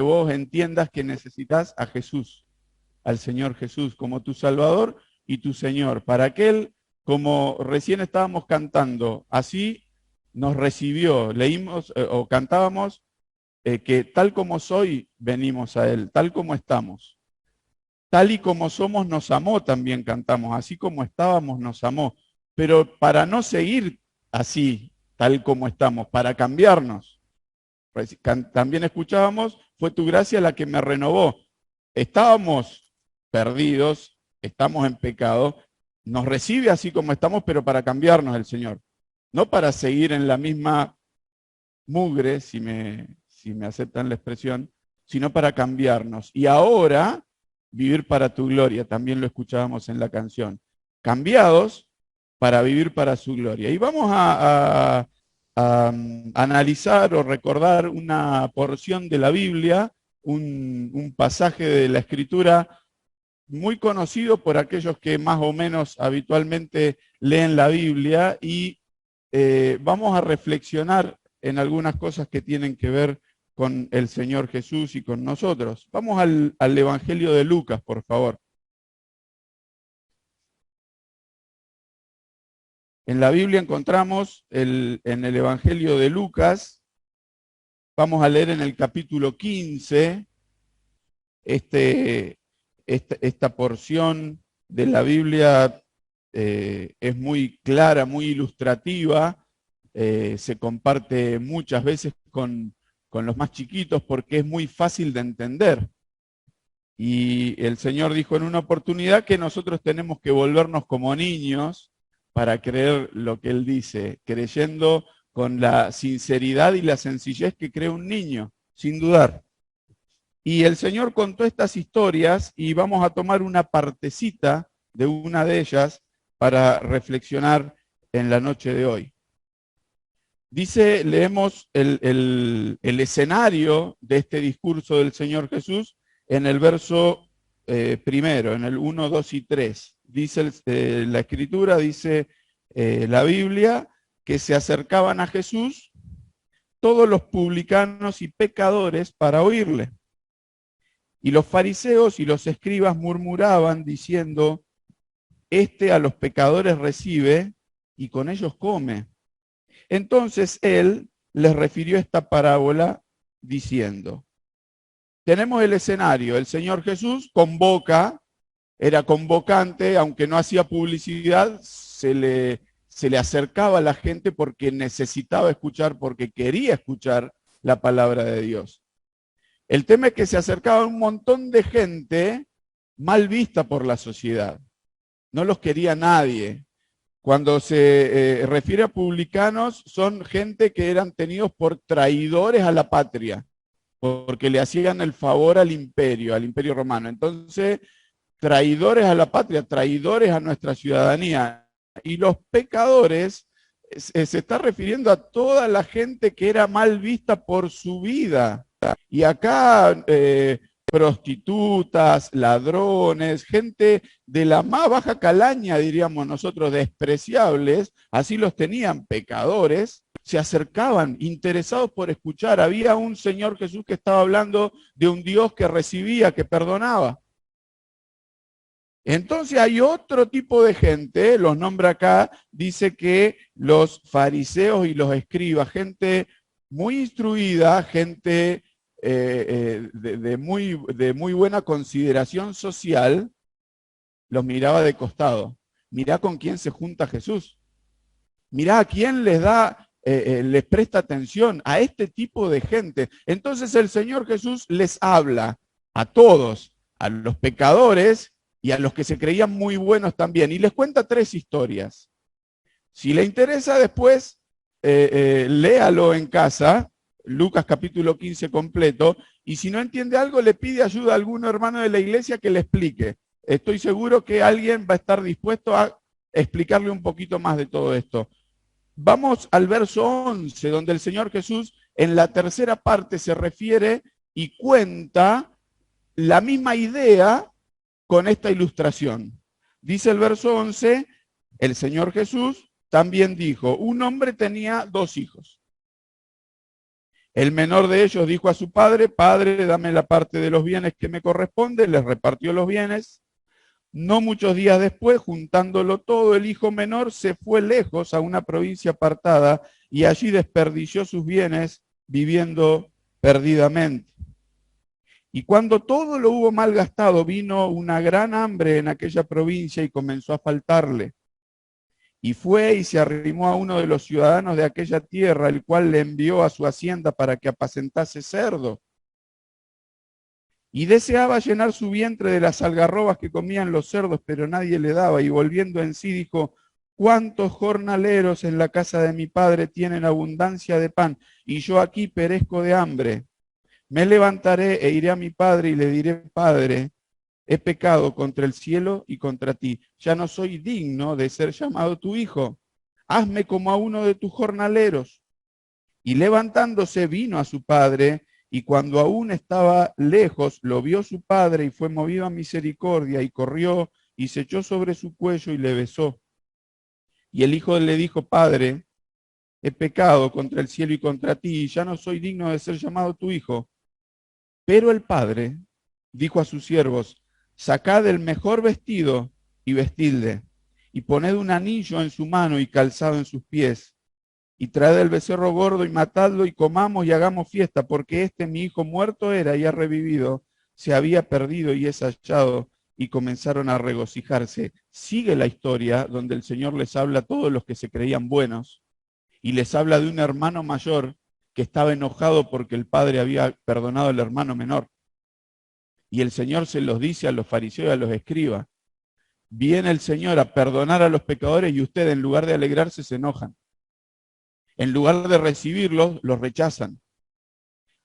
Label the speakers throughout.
Speaker 1: vos entiendas que necesitas a Jesús, al Señor Jesús, como tu Salvador y tu Señor, para que Él, como recién estábamos cantando, así nos recibió, leímos o cantábamos que tal como soy, venimos a Él, tal como estamos. Tal y como somos, nos amó, también cantamos, así como estábamos, nos amó. Pero para no seguir así, tal como estamos, para cambiarnos. También escuchábamos, fue tu gracia la que me renovó. Estábamos perdidos, estamos en pecado, nos recibe así como estamos, pero para cambiarnos el Señor. No para seguir en la misma mugre, si me aceptan la expresión, sino para cambiarnos. Y ahora, vivir para tu gloria, también lo escuchábamos en la canción. Cambiados para vivir para su gloria. Y vamos a analizar o recordar una porción de la Biblia, un pasaje de la Escritura muy conocido por aquellos que más o menos habitualmente leen la Biblia y vamos a reflexionar en algunas cosas que tienen que ver con el Señor Jesús y con nosotros. Vamos al Evangelio de Lucas, por favor. En la Biblia encontramos en el Evangelio de Lucas, vamos a leer en el capítulo 15, esta porción de la Biblia es muy clara, muy ilustrativa, se comparte muchas veces con los más chiquitos porque es muy fácil de entender. Y el Señor dijo en una oportunidad que nosotros tenemos que volvernos como niños para creer lo que Él dice, creyendo con la sinceridad y la sencillez que cree un niño, sin dudar. Y el Señor contó estas historias y vamos a tomar una partecita de una de ellas para reflexionar en la noche de hoy. Dice, leemos el escenario de este discurso del Señor Jesús en el verso primero, en el 1, 2 y 3. Dice la Escritura, dice la Biblia, que se acercaban a Jesús todos los publicanos y pecadores para oírle. Y los fariseos y los escribas murmuraban diciendo, este a los pecadores recibe y con ellos come. Entonces él les refirió esta parábola diciendo, tenemos el escenario, el Señor Jesús convoca, era convocante, aunque no hacía publicidad, se le acercaba a la gente porque necesitaba escuchar, porque quería escuchar la palabra de Dios. El tema es que se acercaba un montón de gente mal vista por la sociedad. No los quería nadie. Cuando se refiere a publicanos, son gente que eran tenidos por traidores a la patria, porque le hacían el favor al imperio romano. Entonces, traidores a la patria, traidores a nuestra ciudadanía. Y los pecadores se está refiriendo a toda la gente que era mal vista por su vida. Y acá prostitutas, ladrones, gente de la más baja calaña, diríamos nosotros, despreciables, así los tenían, pecadores, se acercaban interesados por escuchar. Había un Señor Jesús que estaba hablando de un Dios que recibía, que perdonaba. Entonces hay otro tipo de gente, los nombra acá, dice que los fariseos y los escribas, gente muy instruida, gente de muy buena consideración social, los miraba de costado. Mirá con quién se junta Jesús. Mirá a quién les presta atención, a este tipo de gente. Entonces el Señor Jesús les habla a todos, a los pecadores y a los que se creían muy buenos también. Y les cuenta 3 historias. Si le interesa después, léalo en casa, Lucas capítulo 15 completo, y si no entiende algo, le pide ayuda a algún hermano de la iglesia que le explique. Estoy seguro que alguien va a estar dispuesto a explicarle un poquito más de todo esto. Vamos al verso 11, donde el Señor Jesús en la tercera parte se refiere y cuenta la misma idea con esta ilustración. Dice el verso 11, el Señor Jesús también dijo, un hombre tenía 2 hijos. El menor de ellos dijo a su padre, padre, dame la parte de los bienes que me corresponde, les repartió los bienes. No muchos días después, juntándolo todo, el hijo menor se fue lejos a una provincia apartada y allí desperdició sus bienes viviendo perdidamente. Y cuando todo lo hubo malgastado, vino una gran hambre en aquella provincia y comenzó a faltarle. Y fue y se arrimó a uno de los ciudadanos de aquella tierra, el cual le envió a su hacienda para que apacentase cerdo. Y deseaba llenar su vientre de las algarrobas que comían los cerdos, pero nadie le daba. Y volviendo en sí dijo, ¿cuántos jornaleros en la casa de mi padre tienen abundancia de pan? Y yo aquí perezco de hambre. Me levantaré e iré a mi padre y le diré, Padre, he pecado contra el cielo y contra ti. Ya no soy digno de ser llamado tu hijo. Hazme como a uno de tus jornaleros. Y levantándose vino a su padre, y cuando aún estaba lejos, lo vio su padre y fue movido a misericordia, y corrió y se echó sobre su cuello y le besó. Y el hijo le dijo, Padre, he pecado contra el cielo y contra ti, y ya no soy digno de ser llamado tu hijo. Pero el padre dijo a sus siervos, sacad el mejor vestido y vestidle, y poned un anillo en su mano y calzado en sus pies, y traed el becerro gordo y matadlo y comamos y hagamos fiesta, porque este mi hijo muerto era y ha revivido, se había perdido y es hallado, y comenzaron a regocijarse. Sigue la historia donde el Señor les habla a todos los que se creían buenos, y les habla de un hermano mayor que estaba enojado porque el padre había perdonado al hermano menor. Y el Señor se los dice a los fariseos y a los escribas. Viene el Señor a perdonar a los pecadores y ustedes en lugar de alegrarse se enojan. En lugar de recibirlos, los rechazan.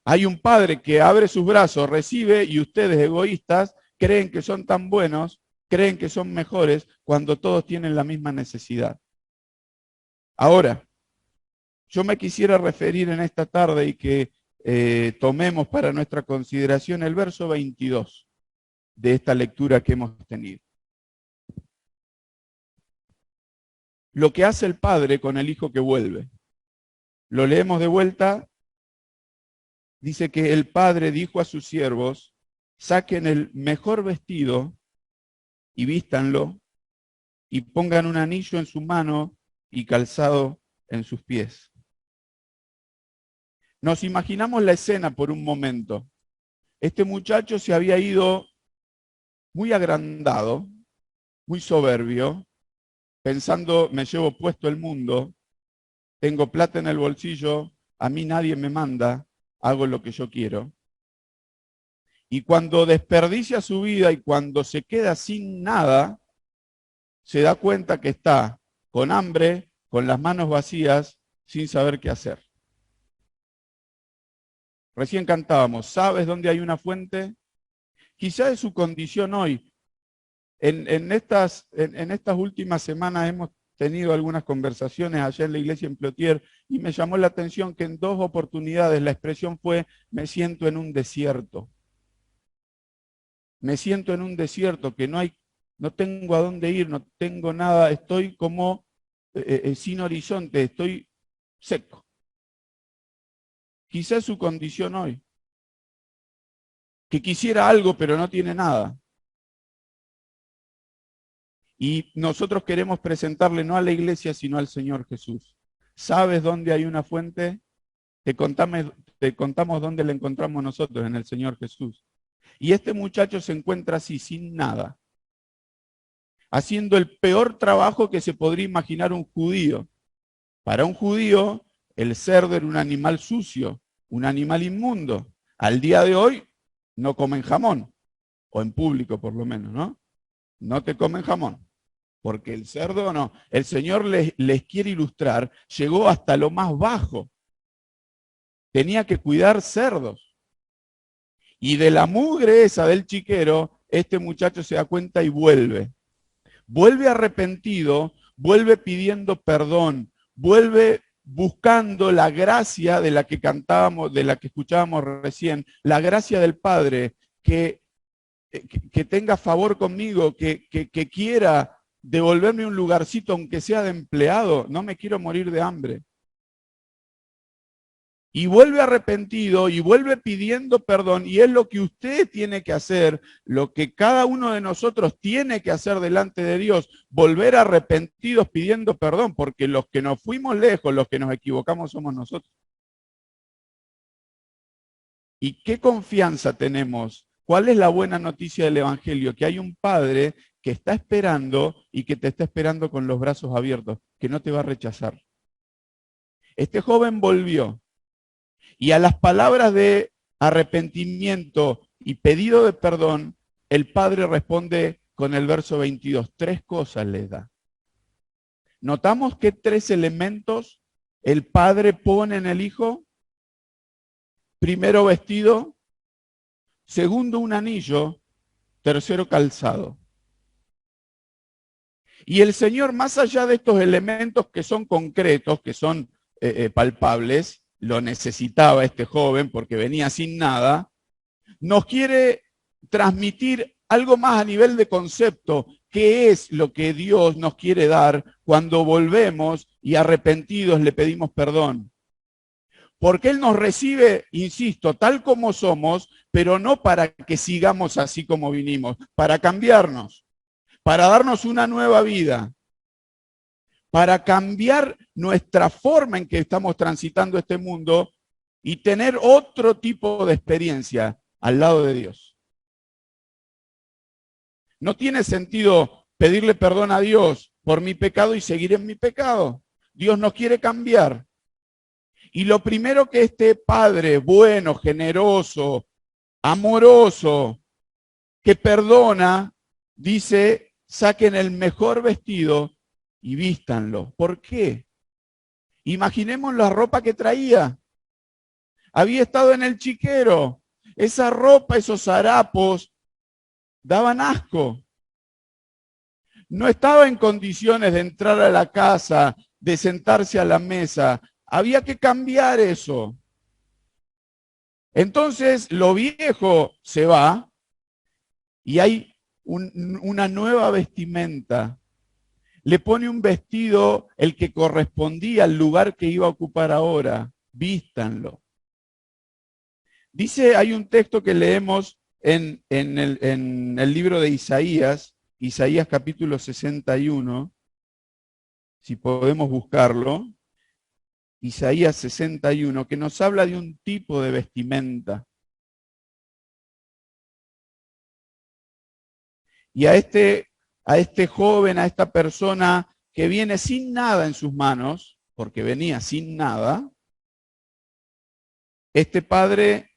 Speaker 1: Hay un padre que abre sus brazos, recibe y ustedes egoístas creen que son tan buenos, creen que son mejores cuando todos tienen la misma necesidad. Ahora, yo me quisiera referir en esta tarde y que tomemos para nuestra consideración el verso 22 de esta lectura que hemos tenido. Lo que hace el padre con el hijo que vuelve. Lo leemos de vuelta. Dice que el padre dijo a sus siervos, saquen el mejor vestido y vístanlo y pongan un anillo en su mano y calzado en sus pies. Nos imaginamos la escena por un momento. Este muchacho se había ido muy agrandado, muy soberbio, pensando, me llevo puesto el mundo, tengo plata en el bolsillo, a mí nadie me manda, hago lo que yo quiero. Y cuando desperdicia su vida y cuando se queda sin nada, se da cuenta que está con hambre, con las manos vacías, sin saber qué hacer. Recién cantábamos, ¿sabes dónde hay una fuente? Quizá es su condición hoy. En estas últimas semanas hemos tenido algunas conversaciones allá en la iglesia en Plotier y me llamó la atención que en 2 oportunidades la expresión fue, me siento en un desierto. Me siento en un desierto que no tengo a dónde ir, no tengo nada, estoy como sin horizonte, estoy seco. Quizás su condición hoy, que quisiera algo pero no tiene nada. Y nosotros queremos presentarle no a la iglesia, sino al Señor Jesús. ¿Sabes dónde hay una fuente? Te contamos dónde la encontramos nosotros, en el Señor Jesús. Y este muchacho se encuentra así, sin nada, haciendo el peor trabajo que se podría imaginar un judío. Para un judío, el cerdo era un animal sucio, un animal inmundo. Al día de hoy, no comen jamón, o en público por lo menos, ¿no? No te comen jamón, porque el cerdo no. El Señor les quiere ilustrar, llegó hasta lo más bajo. Tenía que cuidar cerdos. Y de la mugre esa del chiquero, este muchacho se da cuenta y vuelve. Vuelve arrepentido, vuelve pidiendo perdón, vuelve buscando la gracia de la que cantábamos, de la que escuchábamos recién, la gracia del Padre, que tenga favor conmigo, que quiera devolverme un lugarcito, aunque sea de empleado, no me quiero morir de hambre. y vuelve arrepentido y vuelve pidiendo perdón, y es lo que usted tiene que hacer, lo que cada uno de nosotros tiene que hacer delante de Dios, volver arrepentidos pidiendo perdón, porque los que nos fuimos lejos, los que nos equivocamos somos nosotros. ¿Y qué confianza tenemos? ¿Cuál es la buena noticia del Evangelio? Que hay un Padre que está esperando y que te está esperando con los brazos abiertos, que no te va a rechazar. Este joven volvió. Y a las palabras de arrepentimiento y pedido de perdón, el Padre responde con el verso 22. 3 cosas les da. ¿Notamos qué 3 elementos el Padre pone en el Hijo? Primero, vestido. Segundo, un anillo. Tercero, calzado. Y el Señor, más allá de estos elementos que son concretos, que son palpables, lo necesitaba este joven porque venía sin nada, nos quiere transmitir algo más a nivel de concepto. ¿Qué es lo que Dios nos quiere dar cuando volvemos y arrepentidos le pedimos perdón? Porque Él nos recibe, insisto, tal como somos, pero no para que sigamos así como vinimos, para cambiarnos, para darnos una nueva vida, para cambiar nuestra forma en que estamos transitando este mundo y tener otro tipo de experiencia al lado de Dios. No tiene sentido pedirle perdón a Dios por mi pecado y seguir en mi pecado. Dios nos quiere cambiar. Y lo primero que este Padre bueno, generoso, amoroso, que perdona, dice, saquen el mejor vestido y vístanlo. ¿Por qué? Imaginemos la ropa que traía. Había estado en el chiquero. Esa ropa, esos harapos, daban asco. No estaba en condiciones de entrar a la casa, de sentarse a la mesa. Había que cambiar eso. Entonces lo viejo se va y hay una nueva vestimenta. Le pone un vestido el que correspondía al lugar que iba a ocupar ahora. Vístanlo. Dice, hay un texto que leemos en el libro de Isaías, Isaías capítulo 61, si podemos buscarlo, Isaías 61, que nos habla de un tipo de vestimenta. Y a este joven, a esta persona que viene sin nada en sus manos, porque venía sin nada, este padre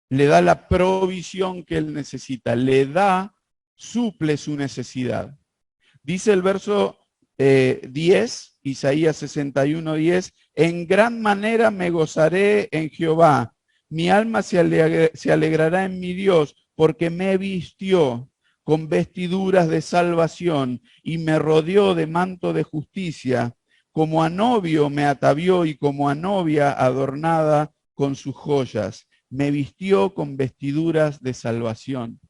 Speaker 1: le da la provisión que él necesita, le da, suple su necesidad. Dice el verso 10, Isaías 61, 10, en gran manera me gozaré en Jehová, mi alma se alegrará en mi Dios, porque me vistió con vestiduras de salvación y me rodeó de manto de justicia, como a novio me atavió y como a novia adornada con sus joyas, me vistió con vestiduras de salvación.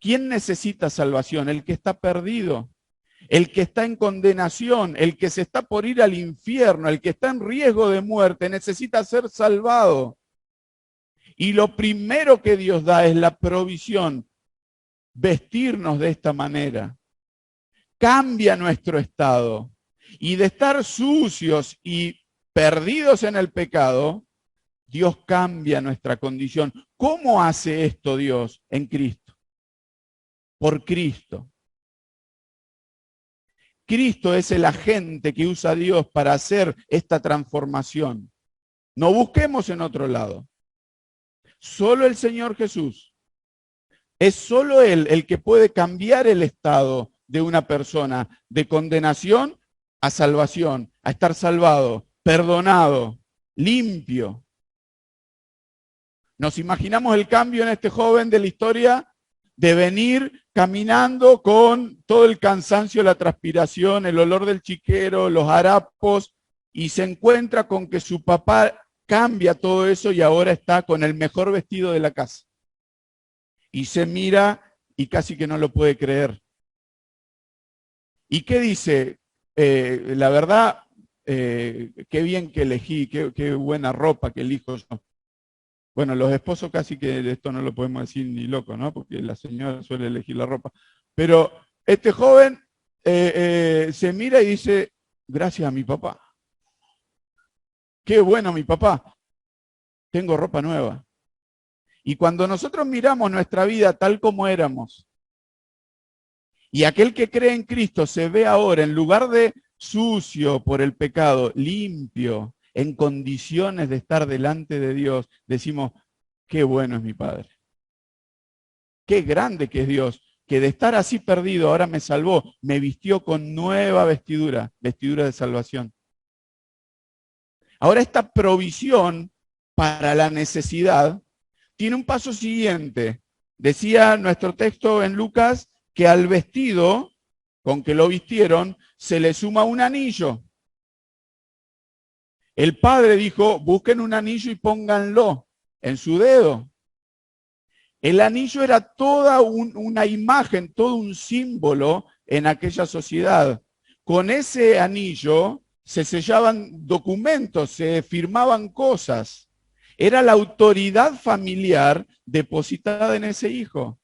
Speaker 1: ¿Quién necesita salvación? El que está perdido, el que está en condenación, el que se está por ir al infierno, el que está en riesgo de muerte, necesita ser salvado. Y lo primero que Dios da es la provisión, vestirnos de esta manera. Cambia nuestro estado. Y de estar sucios y perdidos en el pecado, Dios cambia nuestra condición. ¿Cómo hace esto Dios en Cristo? Por Cristo. Cristo es el agente que usa Dios para hacer esta transformación. No busquemos en otro lado. Solo el Señor Jesús. Es solo Él el que puede cambiar el estado de una persona de condenación a salvación, a estar salvado, perdonado, limpio. Nos imaginamos el cambio en este joven de la historia de venir caminando con todo el cansancio, la transpiración, el olor del chiquero, los harapos, y se encuentra con que su papá cambia todo eso y ahora está con el mejor vestido de la casa. Y se mira y casi que no lo puede creer. ¿Y qué dice? La verdad, qué bien que elegí, qué buena ropa que elijo yo. Bueno, los esposos casi que esto no lo podemos decir ni loco, ¿no? Porque la señora suele elegir la ropa. Pero este joven se mira y dice, gracias a mi papá. Qué bueno mi papá, tengo ropa nueva. Y cuando nosotros miramos nuestra vida tal como éramos, y aquel que cree en Cristo se ve ahora, en lugar de sucio por el pecado, limpio, en condiciones de estar delante de Dios, decimos, qué bueno es mi Padre. Qué grande que es Dios, que de estar así perdido ahora me salvó, me vistió con nueva vestidura, vestidura de salvación. Ahora esta provisión para la necesidad tiene un paso siguiente. Decía nuestro texto en Lucas que al vestido con que lo vistieron se le suma un anillo. El padre dijo, busquen un anillo y pónganlo en su dedo. El anillo era toda una imagen, todo un símbolo en aquella sociedad. Con ese anillo se sellaban documentos, se firmaban cosas. Era la autoridad familiar depositada en ese hijo.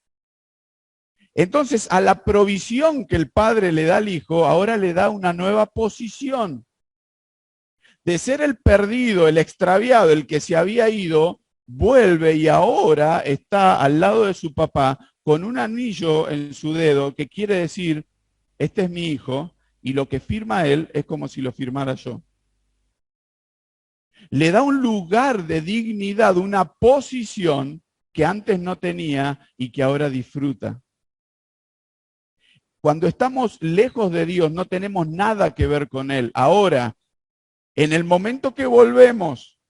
Speaker 1: Entonces, a la provisión que el padre le da al hijo, ahora le da una nueva posición. De ser el perdido, el extraviado, el que se había ido, vuelve y ahora está al lado de su papá con un anillo en su dedo que quiere decir, este es mi hijo, y lo que firma él es como si lo firmara yo. Le da un lugar de dignidad, una posición que antes no tenía y que ahora disfruta. Cuando estamos lejos de Dios no tenemos nada que ver con Él. Ahora, en el momento que volvemos,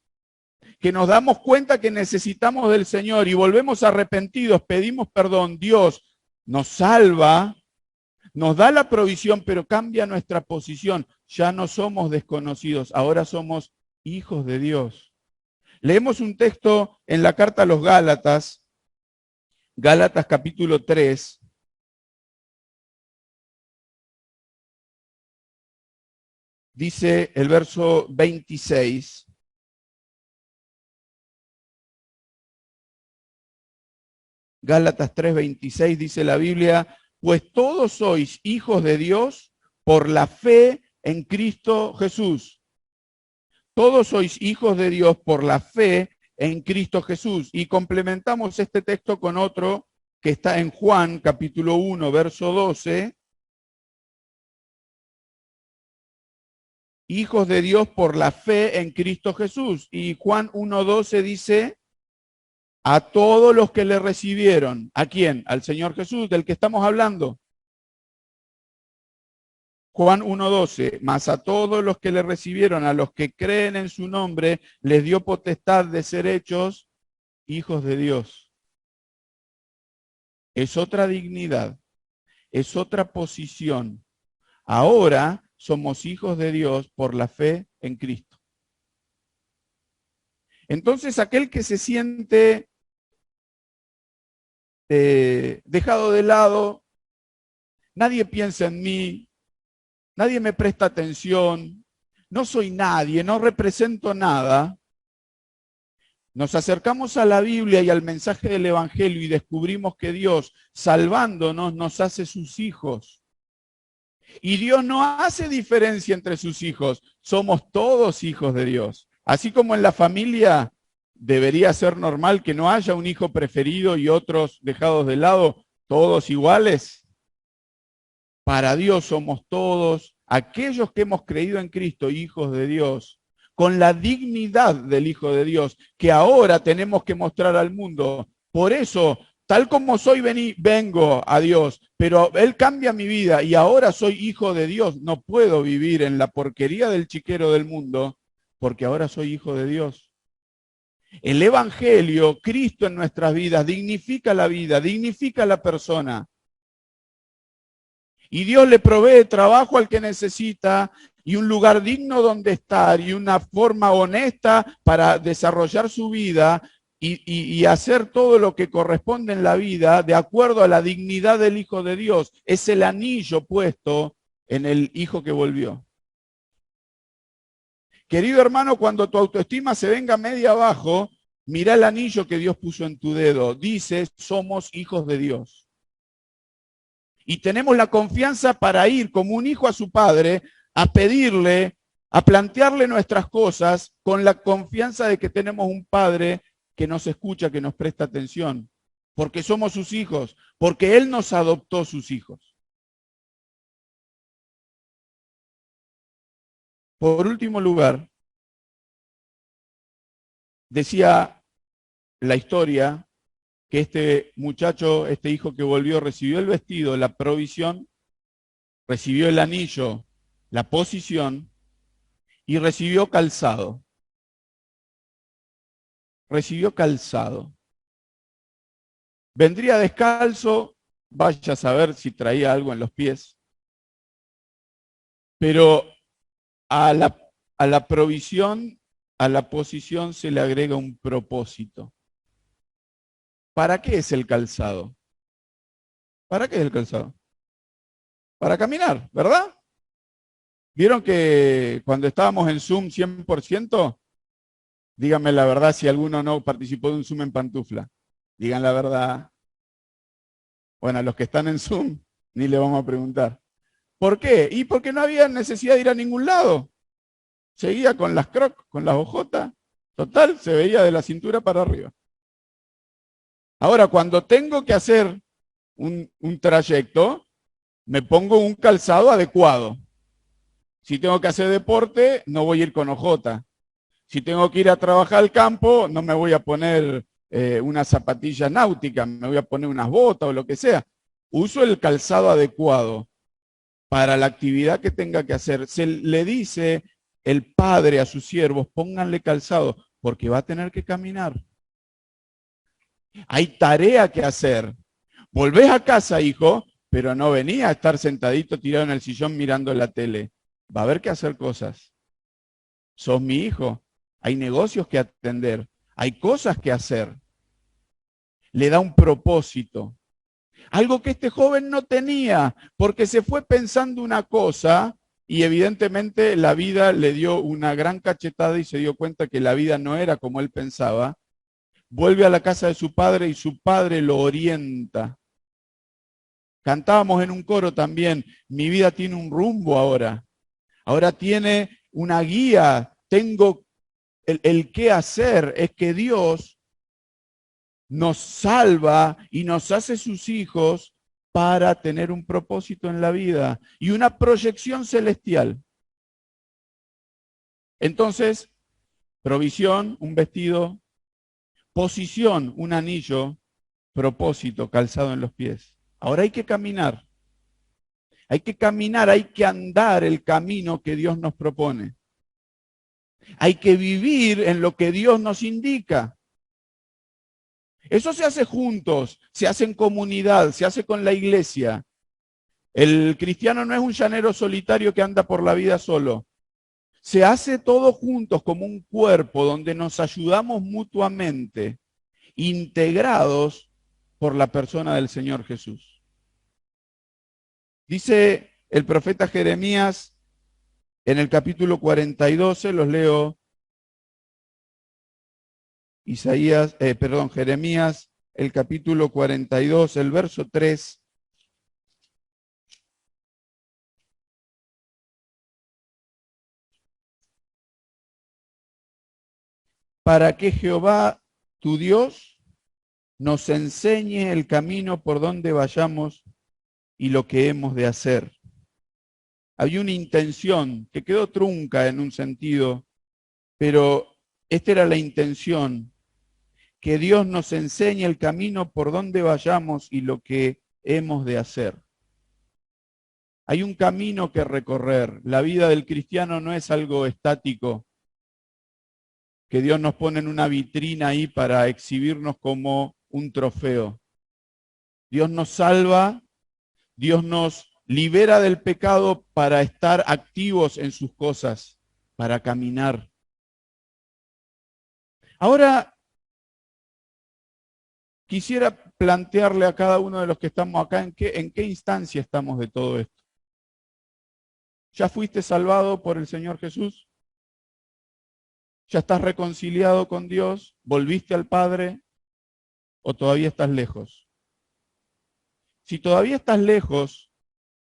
Speaker 1: que nos damos cuenta que necesitamos del Señor y volvemos arrepentidos, pedimos perdón, Dios nos salva, nos da la provisión, pero cambia nuestra posición. Ya no somos desconocidos, ahora somos hijos de Dios. Leemos un texto en la carta a los Gálatas, Gálatas capítulo 3. Dice el verso 26. Gálatas 3:26 dice la Biblia, pues todos sois hijos de Dios por la fe en Cristo Jesús. Todos sois hijos de Dios por la fe en Cristo Jesús. Y complementamos este texto con otro que está en Juan capítulo 1, verso 12. Hijos de Dios por la fe en Cristo Jesús. Y Juan 1:12 dice, a todos los que le recibieron. ¿A quién? Al Señor Jesús, del que estamos hablando. Juan 1:12, mas a todos los que le recibieron, a los que creen en su nombre, les dio potestad de ser hechos hijos de Dios. Es otra dignidad, es otra posición. Ahora somos hijos de Dios por la fe en Cristo. Entonces aquel que se siente dejado de lado, nadie piensa en mí, nadie me presta atención, no soy nadie, no represento nada. Nos acercamos a la Biblia y al mensaje del Evangelio y descubrimos que Dios, salvándonos, nos hace sus hijos. Y Dios no hace diferencia entre sus hijos, somos todos hijos de Dios. Así como en la familia debería ser normal que no haya un hijo preferido y otros dejados de lado, todos iguales. Para Dios somos todos aquellos que hemos creído en Cristo, hijos de Dios, con la dignidad del Hijo de Dios, que ahora tenemos que mostrar al mundo. Por eso, tal como soy, vengo a Dios, pero Él cambia mi vida y ahora soy hijo de Dios. No puedo vivir en la porquería del chiquero del mundo, porque ahora soy hijo de Dios. El Evangelio, Cristo en nuestras vidas, dignifica la vida, dignifica la persona. Y Dios le provee trabajo al que necesita y un lugar digno donde estar y una forma honesta para desarrollar su vida y hacer todo lo que corresponde en la vida de acuerdo a la dignidad del Hijo de Dios. Es el anillo puesto en el Hijo que volvió. Querido hermano, cuando tu autoestima se venga media abajo, mira el anillo que Dios puso en tu dedo. Dice, somos hijos de Dios. Y tenemos la confianza para ir como un hijo a su padre, a pedirle, a plantearle nuestras cosas con la confianza de que tenemos un padre que nos escucha, que nos presta atención, porque somos sus hijos, porque Él nos adoptó sus hijos. Por último lugar, decía la historia que este muchacho, este hijo que volvió, recibió el vestido, la provisión, recibió el anillo, la posición y recibió calzado. Recibió calzado. Vendría descalzo, vaya a saber si traía algo en los pies, pero a la provisión, a la posición se le agrega un propósito. ¿Para qué es el calzado? ¿Para qué es el calzado? Para caminar, ¿verdad? ¿Vieron que cuando estábamos en Zoom 100%? Díganme la verdad si alguno no participó de un Zoom en pantufla. Digan la verdad. Bueno, a los que están en Zoom ni le vamos a preguntar. ¿Por qué? Y porque no había necesidad de ir a ningún lado. Seguía con las crocs, con las ojotas. Total, se veía de la cintura para arriba. Ahora, cuando tengo que hacer un trayecto, me pongo un calzado adecuado. Si tengo que hacer deporte, no voy a ir con ojota. Si tengo que ir a trabajar al campo, no me voy a poner una zapatilla náutica, me voy a poner unas botas o lo que sea. Uso el calzado adecuado para la actividad que tenga que hacer. Se le dice el padre a sus siervos, pónganle calzado, porque va a tener que caminar. Hay tarea que hacer. Volvés a casa, hijo, pero no venía a estar sentadito tirado en el sillón mirando la tele. Va a haber que hacer cosas. Sos mi hijo. Hay negocios que atender. Hay cosas que hacer. Le da un propósito. Algo que este joven no tenía, porque se fue pensando una cosa y evidentemente la vida le dio una gran cachetada y se dio cuenta que la vida no era como él pensaba. Vuelve a la casa de su padre y su padre lo orienta. Cantábamos en un coro también, mi vida tiene un rumbo ahora. Ahora tiene una guía, tengo el qué hacer. Es que Dios nos salva y nos hace sus hijos para tener un propósito en la vida y una proyección celestial. Entonces, provisión, un vestido, posición, un anillo, propósito, calzado en los pies. Ahora hay que caminar. Hay que caminar, hay que andar el camino que Dios nos propone. Hay que vivir en lo que Dios nos indica. Eso se hace juntos, se hace en comunidad, se hace con la iglesia. El cristiano no es un llanero solitario que anda por la vida solo. Se hace todo juntos como un cuerpo donde nos ayudamos mutuamente, integrados por la persona del Señor Jesús. Dice el profeta Jeremías en el capítulo 42, los leo, Jeremías, el capítulo 42, el verso 3. Para que Jehová, tu Dios, nos enseñe el camino por donde vayamos y lo que hemos de hacer. Hay una intención que quedó trunca en un sentido, pero esta era la intención, que Dios nos enseñe el camino por donde vayamos y lo que hemos de hacer. Hay un camino que recorrer. La vida del cristiano no es algo estático, que Dios nos pone en una vitrina ahí para exhibirnos como un trofeo. Dios nos salva, Dios nos libera del pecado para estar activos en sus cosas, para caminar. Ahora, quisiera plantearle a cada uno de los que estamos acá en qué instancia estamos de todo esto. ¿Ya fuiste salvado por el Señor Jesús? ¿Ya estás reconciliado con Dios? ¿Volviste al Padre? ¿O todavía estás lejos? Si todavía estás lejos,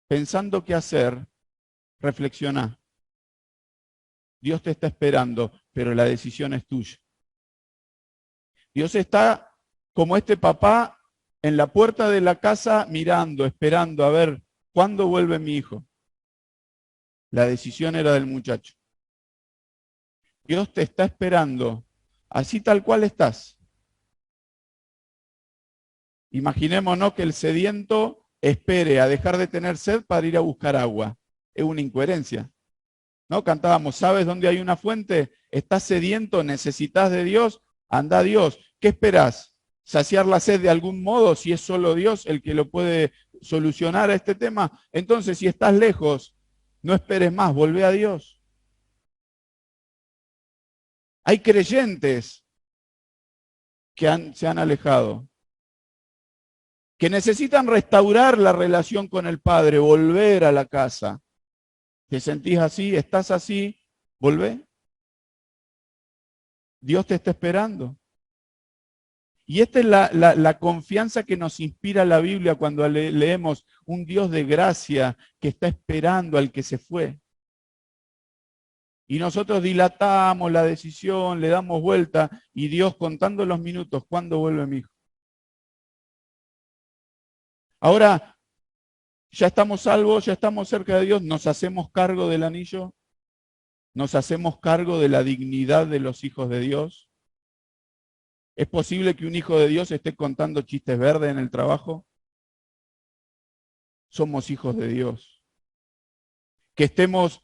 Speaker 1: pensando qué hacer, reflexiona. Dios te está esperando, pero la decisión es tuya. Dios está como este papá en la puerta de la casa mirando, esperando a ver cuándo vuelve mi hijo. La decisión era del muchacho. Dios te está esperando, así tal cual estás. Imaginémonos que el sediento espere a dejar de tener sed para ir a buscar agua. Es una incoherencia. ¿No? Cantábamos, ¿sabes dónde hay una fuente? ¿Estás sediento? ¿Necesitas de Dios? Anda a Dios. ¿Qué esperás? ¿Saciar la sed de algún modo si es solo Dios el que lo puede solucionar a este tema? Entonces, si estás lejos, no esperes más, volvé a Dios. Hay creyentes que se han alejado, que necesitan restaurar la relación con el Padre, volver a la casa. ¿Te sentís así? ¿Estás así? Volvé. Dios te está esperando. Y esta es la confianza que nos inspira la Biblia cuando leemos un Dios de gracia que está esperando al que se fue. Y nosotros dilatamos la decisión, le damos vuelta y Dios contando los minutos, ¿cuándo vuelve mi hijo? Ahora, ya estamos salvos, ya estamos cerca de Dios, nos hacemos cargo del anillo, nos hacemos cargo de la dignidad de los hijos de Dios. ¿Es posible que un hijo de Dios esté contando chistes verdes en el trabajo? Somos hijos de Dios. Que estemos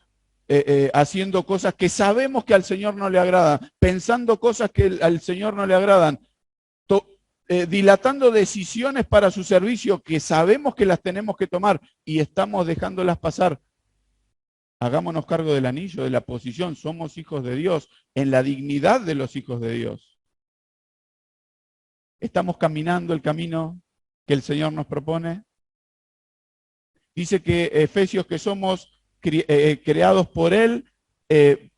Speaker 1: haciendo cosas que sabemos que al Señor no le agradan, pensando cosas que al Señor no le agradan, dilatando decisiones para su servicio que sabemos que las tenemos que tomar y estamos dejándolas pasar. Hagámonos cargo del anillo, de la posición. Somos hijos de Dios, en la dignidad de los hijos de Dios. ¿Estamos caminando el camino que el Señor nos propone? Dice que Efesios que somos creados por Él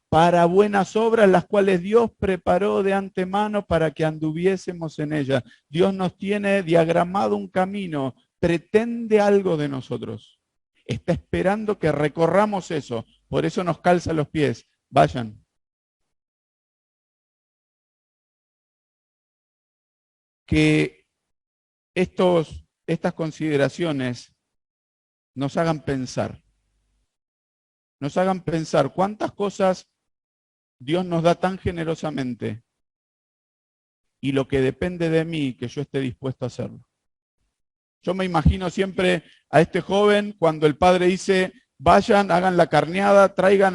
Speaker 1: para buenas obras, las cuales Dios preparó de antemano para que anduviésemos en ellas. Dios nos tiene diagramado un camino, pretende algo de nosotros. Está esperando que recorramos eso, por eso nos calza los pies. Vayan. Que estas consideraciones nos hagan pensar. Nos hagan pensar cuántas cosas Dios nos da tan generosamente y lo que depende de mí, que yo esté dispuesto a hacerlo. Yo me imagino siempre a este joven cuando el padre dice, vayan, hagan la carneada, traigan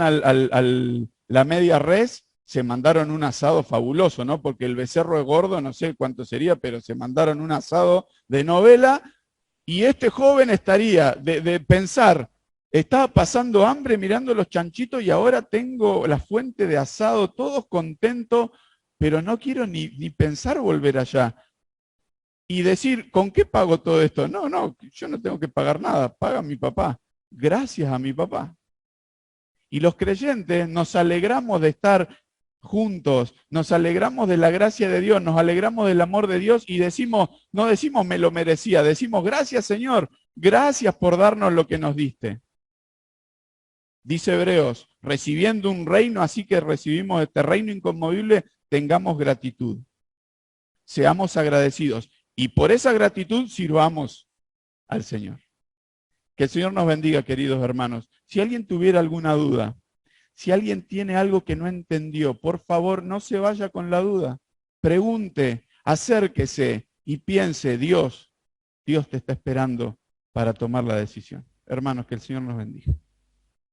Speaker 1: la media res, se mandaron un asado fabuloso, ¿no? Porque el becerro es gordo, no sé cuánto sería, pero se mandaron un asado de novela y este joven estaría de pensar, estaba pasando hambre mirando los chanchitos y ahora tengo la fuente de asado, todos contentos, pero no quiero ni pensar volver allá. Y decir, ¿con qué pago todo esto? No, yo no tengo que pagar nada, paga mi papá. Gracias a mi papá. Y los creyentes nos alegramos de estar juntos, nos alegramos de la gracia de Dios, nos alegramos del amor de Dios y decimos, no decimos me lo merecía, decimos gracias Señor, gracias por darnos lo que nos diste. Dice Hebreos, recibiendo un reino, así que recibimos este reino inconmovible, tengamos gratitud. Seamos agradecidos y por esa gratitud sirvamos al Señor. Que el Señor nos bendiga, queridos hermanos. Si alguien tuviera alguna duda, si alguien tiene algo que no entendió, por favor, no se vaya con la duda. Pregunte, acérquese y piense, Dios te está esperando para tomar la decisión. Hermanos, que el Señor nos bendiga.